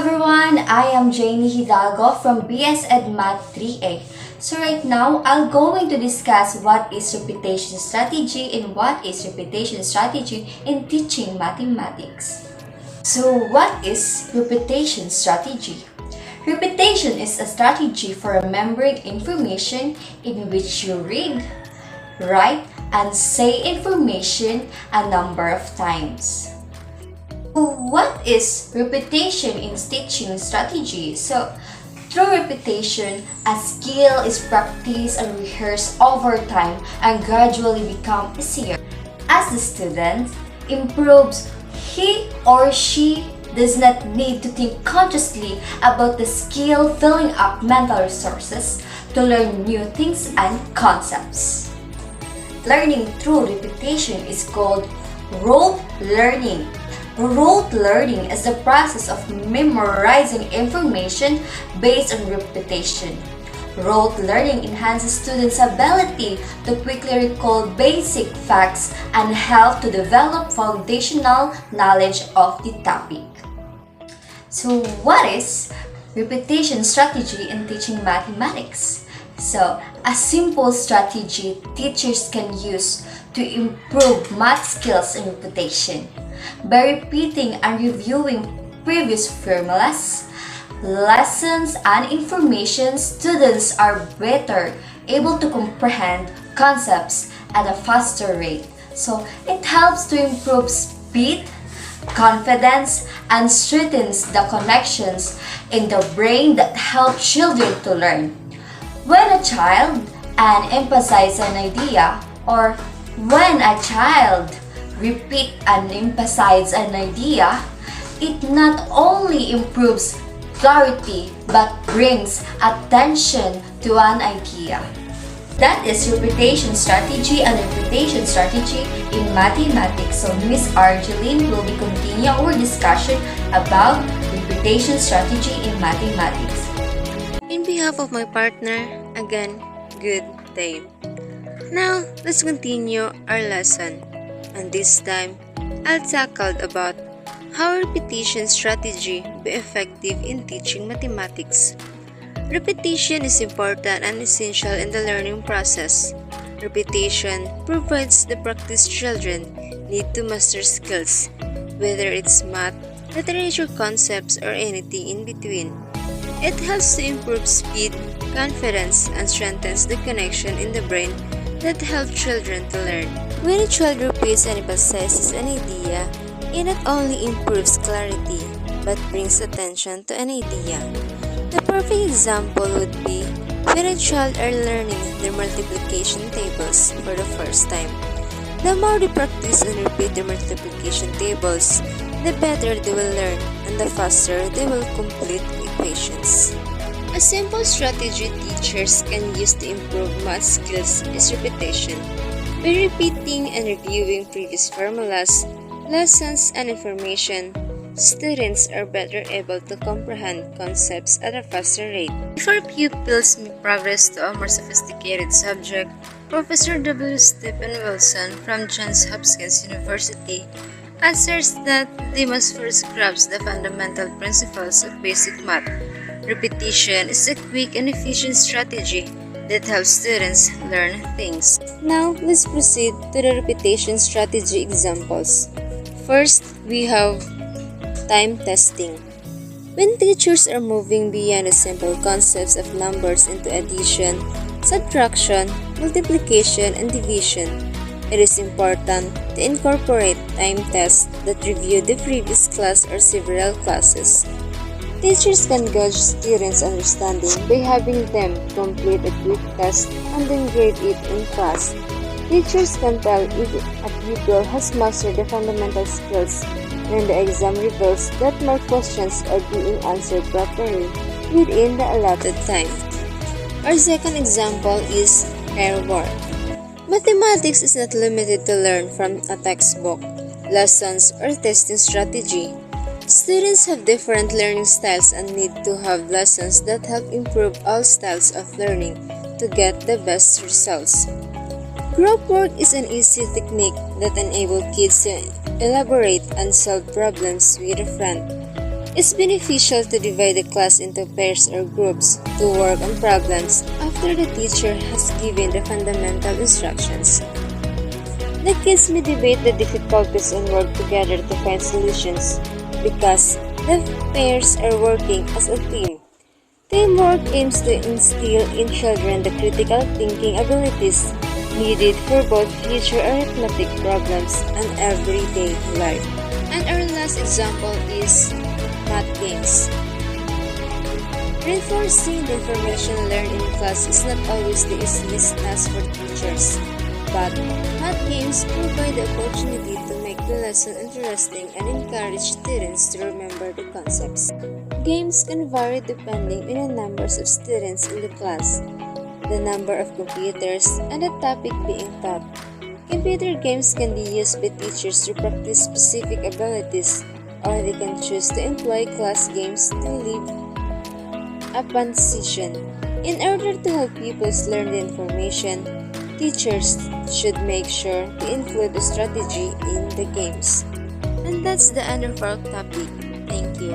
everyone, I am Janie Hidalgo from BS Ed Math 3A. So right now, I'm going to discuss what is repetition strategy and what is repetition strategy in teaching mathematics. So what is repetition strategy? Repetition is a strategy for remembering information in which you read, write, and say information a number of times. What is repetition in teaching strategy? So, through repetition, a skill is practiced and rehearsed over time and gradually become easier. As the student improves, he or she does not need to think consciously about the skill, filling up mental resources to learn new things and concepts. Learning through repetition is called rote learning. Rote learning is the process of memorizing information based on repetition. Rote learning enhances students' ability to quickly recall basic facts and help to develop foundational knowledge of the topic. So, what is repetition strategy in teaching mathematics? So, a simple strategy teachers can use to improve math skills and repetition. By repeating and reviewing previous formulas, lessons, and information, students are better able to comprehend concepts at a faster rate. So, it helps to improve speed, confidence, and strengthens the connections in the brain that help children to learn. When a child emphasizes an idea, or when a child repeat and emphasize an idea, it not only improves clarity but brings attention to an idea. That is repetition strategy and repetition strategy in mathematics. So Miss Argeline will be continuing our discussion about repetition strategy in mathematics. In behalf of my partner, again, good day. Now, let's continue our lesson. And this time, I'll tackle about how repetition strategy be effective in teaching mathematics. Repetition is important and essential in the learning process. Repetition provides the practice children need to master skills, whether it's math, literature concepts, or anything in between. It helps to improve speed, confidence, and strengthens the connection in the brain that help children to learn. When a child repeats and emphasizes an idea, it not only improves clarity but brings attention to an idea. The perfect example would be when a child are learning their multiplication tables for the first time. The more they practice and repeat their multiplication tables, the better they will learn and the faster they will complete equations. A simple strategy teachers can use to improve math skills is repetition. By repeating and reviewing previous formulas, lessons, and information, students are better able to comprehend concepts at a faster rate. Before pupils may progress to a more sophisticated subject, Professor W. Stephen Wilson from Johns Hopkins University asserts that they must first grasp the fundamental principles of basic math. Repetition is a quick and efficient strategy that helps students learn things. Now, let's proceed to the repetition strategy examples. First, we have time testing. When teachers are moving beyond the simple concepts of numbers into addition, subtraction, multiplication, and division, it is important to incorporate time tests that review the previous class or several classes. Teachers can gauge students' understanding by having them complete a quick test and then grade it in class. Teachers can tell if a pupil has mastered the fundamental skills when the exam reveals that more questions are being answered properly within the allotted time. Our second example is pair work. Mathematics is not limited to learn from a textbook, lessons, or testing strategy. Students have different learning styles and need to have lessons that help improve all styles of learning to get the best results. Group work is an easy technique that enables kids to elaborate and solve problems with a friend. It's beneficial to divide the class into pairs or groups to work on problems after the teacher has given the fundamental instructions. The kids may debate the difficulties and work together to find solutions because the pairs are working as a team. Teamwork aims to instill in children the critical thinking abilities needed for both future arithmetic problems and everyday life. And our last example is math games. Reinforcing the information learned in class is not always the easiest task for teachers, but math games provide the opportunity to make the lesson interesting and encourage students to remember the concepts. Games can vary depending on the numbers of students in the class, the number of computers, and the topic being taught. Computer games can be used by teachers to practice specific abilities, or they can choose to employ class games to leave a position. In order to help pupils learn the information, teachers should make sure to include the strategy in the games. And that's the end of our topic. Thank you.